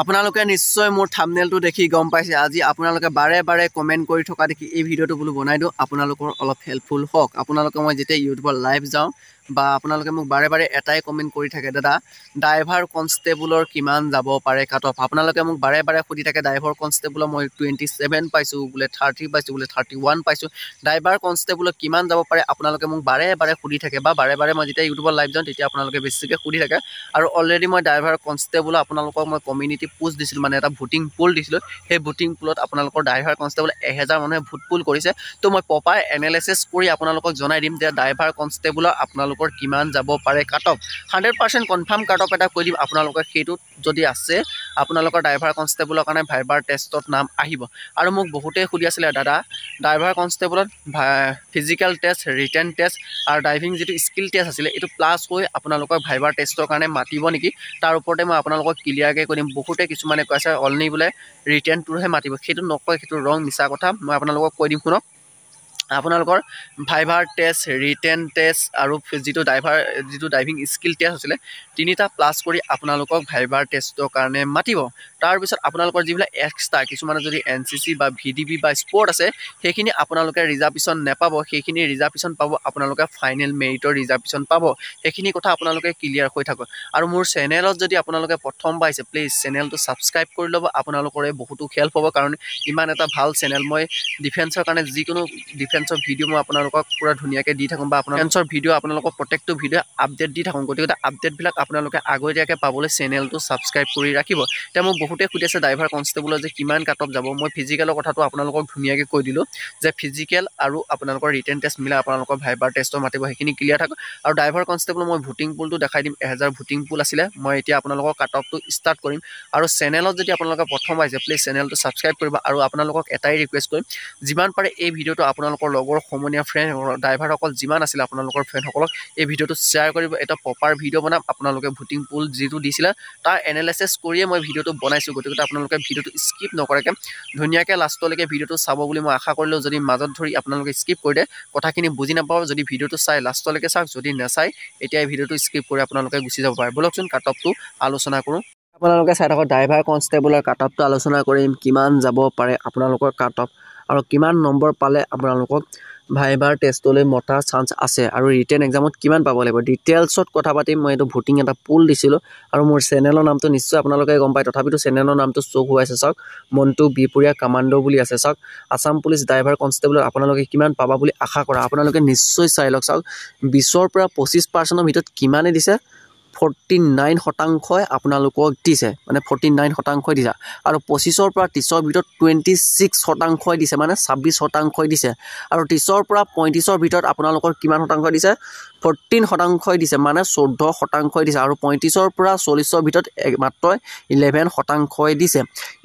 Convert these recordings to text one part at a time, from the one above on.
আপোনালোকে নিশ্চয় মোৰ থাম্বনেইলটো দেখি গম পাইছে আজি আপোনালোকে বাৰে বাৰে কমেণ্ট কৰি থকা দেখি এই ভিডিঅ'টো বোলো বনাই দিওঁ আপোনালোকৰ অলপ হেল্পফুল হওক আপোনালোকে মই যেতিয়া ইউটিউবত লাইভ যাওঁ বা আপোনালোকে মোক বাৰে বাৰে এটাই কমেণ্ট কৰি থাকে দাদা ড্ৰাইভাৰ কনষ্টেবলৰ কিমান যাব পাৰে কাট অফ আপোনালোকে মোক বাৰে বাৰে সুধি থাকে ড্ৰাইভাৰ কনষ্টেবলৰ মই 27 পাইছোঁ বোলে 30 পাইছোঁ বোলে 31 পাইছোঁ ড্ৰাইভাৰ কনষ্টেবলৰ কিমান যাব পাৰে আপোনালোকে মোক বাৰে বাৰে সুধি থাকে বা বাৰে বাৰে মই যেতিয়া ইউটিউবত লাইভ যাওঁ তেতিয়া আপোনালোকে বেছিকৈ সুধি থাকে আৰু অলৰেডি মই ড্ৰাইভাৰ কনষ্টেবল আপোনালোকক মই কমিউনিটি পোষ্ট দিছিলোঁ মানে এটা ভোটিং পোল দিছিলোঁ সেই ভোটিং পোলত আপোনালোকৰ ড্ৰাইভাৰ কনষ্টেবল 1000 মানুহে ভোট পোল কৰিছে তো মই প্ৰপাৰ এনালাইচিছ কৰি আপোনালোকক জনাই দিম যে ড্ৰাইভাৰ কনষ্টেবলৰ আপোনালোকৰ কিমান যাব পাৰে cut off 100% confirm cut off এটা কৈ দিম আপোনালোকৰ সেইটোত যদি আছে আপোনালোকৰ ড্ৰাইভাৰ কনষ্টেবলৰ কাৰণে ভাইবাৰ টেষ্টত নাম আহিব আৰু মোক বহুতেই সুধি আছিলে দাদা ড্ৰাইভাৰ কনষ্টেবলত ফিজিকেল টেষ্ট ৰিটেন টেষ্ট আৰু ড্ৰাইভিং যিটো স্কিল টেষ্ট আছিলে এইটো প্লাছ হৈ আপোনালোকৰ ভাইবাৰ টেষ্টৰ কাৰণে মাতিব নেকি তাৰ ওপৰতে মই আপোনালোকক ক্লিয়াৰকৈ কৈ দিম বহুতে কিছুমানে কৈছে অনলি বোলে ৰিটেনটোহে মাতিব সেইটো নকয় সেইটো ৰং মিছা কথা মই আপোনালোকক কৈ দিম শুনক আপোনালোকৰ ভাইবাৰ টেষ্ট ৰিটেন টেষ্ট আৰু যিটো ড্ৰাইভিং স্কিল টেষ্ট আছিলে তিনিটা প্লাছ কৰি আপোনালোকক ভাইবাৰ টেষ্টৰ কাৰণে মাতিব তাৰপিছত আপোনালোকৰ যিবিলাক এক্সট্ৰা কিছুমানে যদি NCC বা VDB বা স্পৰ্ট আছে সেইখিনি আপোনালোকে ৰিজাৰ্ভেশ্যন নাপাব সেইখিনি ৰিজাৰ্ভেশ্যন পাব আপোনালোকে ফাইনেল মেৰিটৰ ৰিজাৰ্ভেশ্যন পাব সেইখিনি কথা আপোনালোকে ক্লিয়াৰ হৈ থাকক আৰু মোৰ চেনেলত যদি আপোনালোকে প্ৰথম পাইছে প্লিজ চেনেলটো ছাবস্ক্ৰাইব কৰি ল'ব আপোনালোকৰে বহুতো হেল্প হ'ব কাৰণ ইমান এটা ভাল চেনেল মই ডিফেন্সৰ কাৰণে যিকোনো ডিফেন্সৰ ভিডিঅ' মই আপোনালোকক পুৰা ধুনীয়াকৈ দি থাকোঁ বা আপোনাৰ ডিফেন্সৰ ভিডিঅ' আপোনালোকক প্ৰত্যেকটো ভিডিঅ' আপডেট দি থাকোঁ গতিকে আপডেটবিলাক আপোনালোকে আগতীয়াকৈ পাবলৈ চেনেলটো ছাবস্ক্ৰাইব কৰি ৰাখিব এতিয়া মোক বহুতে সুধি আছে ড্ৰাইভাৰ কনষ্টেবলৰ যে কিমান কাট অফ যাব মই ফিজিকেলৰ কথাটো আপোনালোকক ধুনীয়াকৈ কৈ দিলোঁ যে ফিজিকেল আৰু আপোনালোকৰ ৰিটেন টেষ্ট মিলাই আপোনালোকৰ ভাইবাৰ টেষ্টৰ মাতিব সেইখিনি ক্লিয়াৰ থাকক আৰু ড্ৰাইভাৰ কনষ্টেবলৰ মই ভোটিং পুলটো দেখাই দিম 1000 ভোটিং পুল আছিলে মই এতিয়া আপোনালোকৰ কাট অফটো ষ্টাৰ্ট কৰিম আৰু চেনেলত যদি আপোনালোকে প্ৰথম আহিছে প্লিজ চেনেলটো ছাবস্ক্ৰাইব কৰিব আৰু আপোনালোকক এটাই ৰিকুৱেষ্ট কৰিম যিমান পাৰে এই ভিডিঅ'টো আপোনালোকৰ লগৰ সমনীয়া ফ্ৰেণ্ড ড্ৰাইভাৰসকল যিমান আছিলে আপোনালোকৰ ফ্ৰেণ্ডসকলক এই ভিডিঅ'টো শ্বেয়াৰ কৰিব এটা প্ৰপাৰ ভিডিঅ' বনাম আপোনালোকে ভোটিং পুল যিটো দিছিলে তাৰ এনালাইচিছ কৰিয়ে মই ভিডিঅ'টো বনাইছোঁ গতিকে আপোনালোকে ভিডিঅ'টো স্কিপ নকৰাকৈ ধুনীয়াকৈ লাষ্টলৈকে ভিডিঅ'টো চাব বুলি মই আশা কৰিলোঁ যদি মাজত ধৰি আপোনালোকে স্কিপ কৰি দিয়ে কথাখিনি বুজি নাপাব যদি ভিডিঅ'টো চাই লাষ্টলৈকে চাওক যদি নাচাই এতিয়া এই ভিডিঅ'টো স্কিপ কৰি আপোনালোকে গুচি যাব পাৰে বলকচোন কাট অফটো আলোচনা কৰোঁ আপোনালোকে চাই থাকক ড্ৰাইভাৰ কনষ্টেবলৰ কাট অফটো আলোচনা কৰিম কিমান যাব পাৰে আপোনালোকৰ কাট অফ আৰু কিমান নম্বৰ পালে আপোনালোকক ভাইবাৰ টেষ্টলৈ মতাৰ চান্স আছে আৰু ৰিটেন এক্সামত কিমান পাব লাগিব ডিটেইলছত কথা পাতিম মই এইটো ভোটিং এটা পুল দিছিলোঁ আৰু মোৰ চেনেলৰ নামটো নিশ্চয় আপোনালোকে গম পায় তথাপিতো চেনেলৰ নামটো শ্ব' হৈ আছে চাওক মণ্টু বিপুৰীয়া কামাণ্ডো বুলি আছে চাওক আছাম পুলিচ ড্ৰাইভাৰ কনষ্টেবলৰ আপোনালোকে কিমান পাবা বুলি আশা কৰা আপোনালোকে নিশ্চয় চাই লওক চাওক 20ৰ পৰা 25% ভিতৰত কিমানে দিছে 49% আপোনালোকক দিছে মানে 49% দিছে আৰু 25ৰ পৰা 30ৰ ভিতৰত 26% দিছে মানে 26% দিছে আৰু 30ৰ পৰা 35ৰ ভিতৰত আপোনালোকৰ কিমান শতাংশ দিছে 14% দিছে মানে 14% দিছে আৰু 35ৰ পৰা 40ৰ ভিতৰত মাত্ৰ 11% দিছে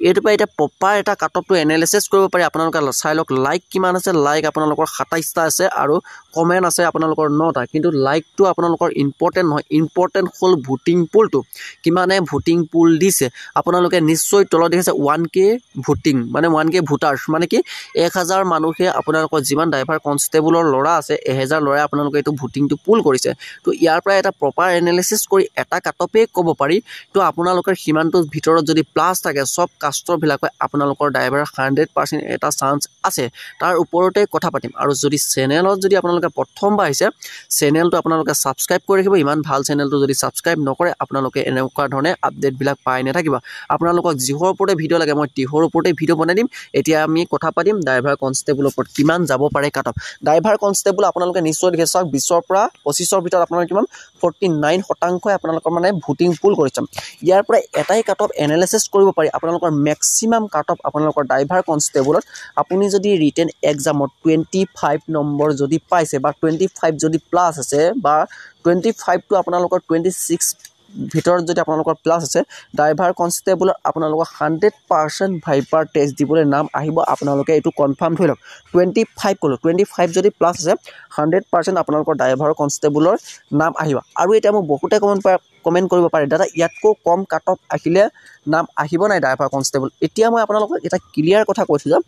এইটো পৰা এতিয়া প্ৰপাৰ এটা কাট অফটো এনালাইচিছ কৰিব পাৰি আপোনালোকে চাই লওক লাইক কিমান আছে লাইক আপোনালোকৰ 27টা আছে আৰু কমেণ্ট আছে আপোনালোকৰ 9টা কিন্তু লাইকটো আপোনালোকৰ ইম্পৰ্টেণ্ট নহয় ইম্পৰ্টেণ্ট হ'ল ভোটিং পুলটো কিমানে ভোটিং পুল দিছে আপোনালোকে নিশ্চয় তলত দেখিছে 1K ভোটিং মানে 1K ভোটাৰ্ছ মানে কি 1000 মানুহে আপোনালোকৰ যিমান ড্ৰাইভাৰ কনষ্টেবলৰ ল'ৰা আছে 1000 ল'ৰাই আপোনালোকে এইটো ভোটিংটো পুল কৰিছে তো ইয়াৰ পৰা এটা প্ৰপাৰ এনালাইচিছ কৰি এটা কাট অফে ক'ব পাৰি তো আপোনালোকৰ সিমানটোৰ ভিতৰত যদি প্লাছ থাকে সব কাষ্টৰবিলাকে আপোনালোকৰ ড্ৰাইভাৰ 100% এটা চান্স আছে তাৰ ওপৰতে কথা পাতিম আৰু যদি চেনেলত যদি আপোনালোকে প্ৰথমবাৰ আহিছে চেনেলটো আপোনালোকে ছাবস্ক্ৰাইব কৰি ৰাখিব ইমান ভাল চেনেলটো যদি ছাবস্ক্ৰাইব নকৰে আপোনালোকে এনেকুৱা ধৰণে আপডেটবিলাক পাই নাথাকিব আপোনালোকক যিহৰ ওপৰতে ভিডিঅ' লাগে মই তিহৰ ওপৰতে ভিডিঅ' বনাই দিম এতিয়া আমি কথা পাতিম ড্ৰাইভাৰ কনষ্টেবলৰ ওপৰত কিমান যাব পাৰে কাট অফ ড্ৰাইভাৰ কনষ্টেবল আপোনালোকে নিশ্চয় দেখে চাওক 20ৰ পৰা 25ৰ ভিতৰত আপোনালোকৰ কিমান 49% আপোনালোকৰ মানে ভোটিং পুল কৰিছে ইয়াৰ পৰা এটাই কাট অফ এনালাইচিছ কৰিব পাৰি আপোনালোকৰ মেক্সিমাম কাট অফ আপোনালোকৰ ড্ৰাইভাৰ কনষ্টেবলত আপুনি যদি ৰিটেন এক্সামত 25 নম্বৰ যদি পাইছে বা 25 যদি প্লাছ আছে বা 25 টো আপোনালোকৰ 26 ভিতৰত যদি আপোনালোকৰ প্লাছ আছে ড্ৰাইভাৰ কনষ্টেবলৰ আপোনালোকৰ 100% ভাইবাৰ টেষ্ট দিবলৈ নাম আহিব আপোনালোকে এইটো কনফাৰ্ম হৈ লওক 25 ক'লো 25 যদি প্লাছ আছে 100% আপোনালোকৰ ড্ৰাইভাৰ কনষ্টেবলৰ নাম আহিব আৰু এতিয়া মোক বহুতে কমেণ্ট কৰিব পাৰে দাদা ইয়াতকৈ কম কাট অফ আহিলে নাম আহিব নাই ড্ৰাইভাৰ কনষ্টেবল এতিয়া মই আপোনালোকক এটা ক্লিয়াৰ কথা কৈছোঁ যে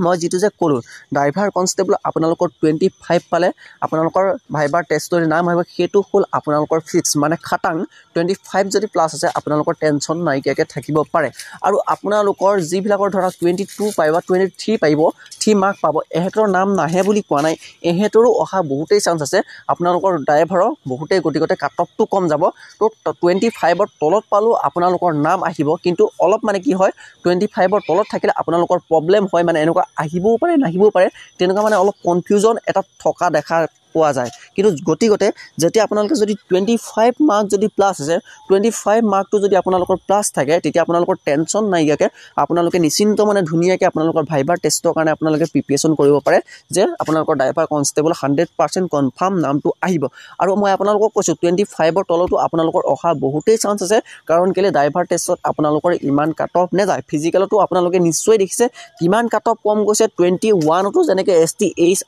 মই যিটো যে ক'লোঁ ড্ৰাইভাৰ কনষ্টেবল আপোনালোকৰ 25 পালে আপোনালোকৰ ভাইবাৰ টেষ্টৰ নাম আহিব সেইটো হ'ল আপোনালোকৰ ফিক্স মানে খাটাং 25 যদি প্লাছ আছে আপোনালোকৰ টেনশ্যন নাইকিয়াকৈ থাকিব পাৰে আৰু আপোনালোকৰ যিবিলাকৰ ধৰা 22 পাই বা 23 পাৰিব 3 মাৰ্ক পাব এহেঁতৰ নাম নাহে বুলি কোৱা নাই এহেঁতৰো অহা বহুতেই চান্স আছে আপোনালোকৰ ড্ৰাইভাৰৰ বহুতেই গতিকতে কাট অফটো কম যাব তো 25ৰ তলত পালেও আপোনালোকৰ নাম আহিব কিন্তু অলপ মানে কি হয় 25ৰ তলত থাকিলে আপোনালোকৰ প্ৰব্লেম হয় মানে এনেকুৱা আহিবও পাৰে নাহিবও পাৰে তেনেকুৱা মানে অলপ কনফিউজন এটা থকা দেখা পোৱা যায় কিন্তু গতিকতে যেতিয়া আপোনালোকে যদি 25 মাৰ্ক যদি প্লাছ আছে 25 মাৰ্কটো যদি আপোনালোকৰ প্লাছ থাকে তেতিয়া আপোনালোকৰ টেনশ্যন নাইকিয়াকৈ আপোনালোকে নিশ্চিন্ত মানে ধুনীয়াকৈ আপোনালোকৰ ভাইবাৰ টেষ্টৰ কাৰণে আপোনালোকে প্ৰিপেৰেশ্যন কৰিব পাৰে যে আপোনালোকৰ ড্ৰাইভাৰ কনষ্টেবল 100% কনফাৰ্ম নামটো আহিব আৰু মই আপোনালোকক কৈছোঁ 25ৰ তলতো আপোনালোকৰ অহা বহুতেই চান্স আছে কাৰণ কেলৈ ড্ৰাইভাৰ টেষ্টত আপোনালোকৰ ইমান কাট অফ নাযায় ফিজিকেলতো আপোনালোকে নিশ্চয় দেখিছে কিমান কাট অফ কম গৈছে 21টো যেনেকৈ ST এইচ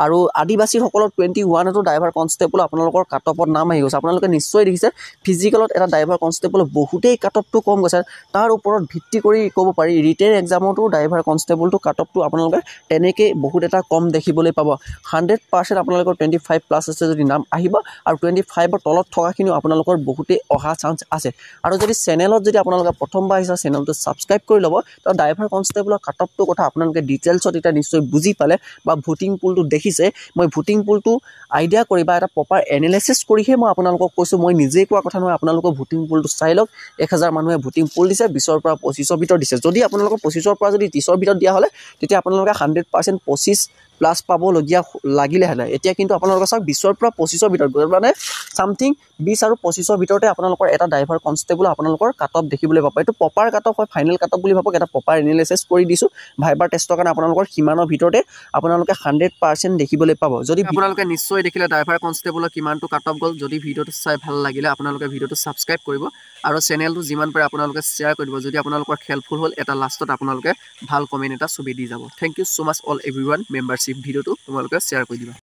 আৰু আদিবাসীসকলৰ 21টো ড্ৰাইভাৰ কনষ্টেবল আপোনালোকৰ কাট অফত নাম আহি গৈছে আপোনালোকে নিশ্চয় দেখিছে ফিজিকেলত এটা ড্ৰাইভাৰ কনষ্টেবল বহুতেই কাট অফটো কম গৈছে তাৰ ওপৰত ভিত্তি কৰি ক'ব পাৰি ৰিটেন এক্সামতো ড্ৰাইভাৰ কনষ্টেবলটো কাট অফটো আপোনালোকে তেনেকৈ বহুত এটা কম দেখিবলৈ পাব 100% আপোনালোকৰ 25 প্লাছ আছে যদি নাম আহিব আৰু 25ৰ তলত থকাখিনিও আপোনালোকৰ বহুতেই অহা চান্স আছে আৰু যদি চেনেলত যদি আপোনালোকে প্ৰথমবাৰ আহিছে চেনেলটো ছাবস্ক্ৰাইব কৰি ল'ব তো ড্ৰাইভাৰ কনষ্টেবলৰ কাট অফটোৰ কথা আপোনালোকে ডিটেইলছত এতিয়া নিশ্চয় বুজি পালে বা ভোটিং পুলটো দেখিছে মই ভোটিং পুলটো আইডিয়া কৰি বা এটা প্ৰপাৰ এনালাইচিছ কৰিহে মই আপোনালোকক কৈছোঁ মই নিজেই কোৱা কথা নহয় আপোনালোকৰ ভোটিং পুলটো চাই লওক 1000 মানুহে ভোটিং পুল দিছে 20ৰ পৰা 25ৰ ভিতৰত দিছে যদি আপোনালোকৰ 25ৰ পৰা যদি 30ৰ ভিতৰত দিয়া হ'লে তেতিয়া আপোনালোকে 100% 25 প্লাছ পাবলগীয়া লাগিলেহেঁতেন এতিয়া কিন্তু আপোনালোকে চাওক 20ৰ পৰা 25ৰ ভিতৰত মানে চামথিং 20 আৰু 25ৰ ভিতৰতে আপোনালোকৰ এটা ড্ৰাইভাৰ কনষ্টেবল আপোনালোকৰ কাট অফ দেখিবলৈ পাব এইটো প্ৰপাৰ কাট অফ হয় ফাইনেল কাট অফ বুলি ভাবক এটা প্ৰপাৰ এনালাইচিছ কৰি দিছোঁ ভাইবাৰ টেষ্টৰ কাৰণে আপোনালোকৰ সিমানৰ ভিতৰতে আপোনালোকে 100% দেখিবলৈ পাব যদি আপোনালোকে নিশ্চয় দেখিলে ড্ৰাইভাৰ কনষ্টেবলৰ কিমানটো কাট অফ গ'ল যদি ভিডিঅ'টো চাই ভাল লাগিলে আপোনালোকে ভিডিঅ'টো ছাবস্ক্ৰাইব কৰিব আৰু চেনেলটো যিমান পাৰে আপোনালোকে শ্বেয়াৰ কৰিব যদি আপোনালোকৰ হেল্পফুল হ'ল এটা লাষ্টত আপোনালোকে ভাল কমেণ্ট এটা ছবি দি যাব thank you so' much all everyone membership ভিডিঅ'টো তোমালোকে শ্বেয়াৰ কৰি দিবা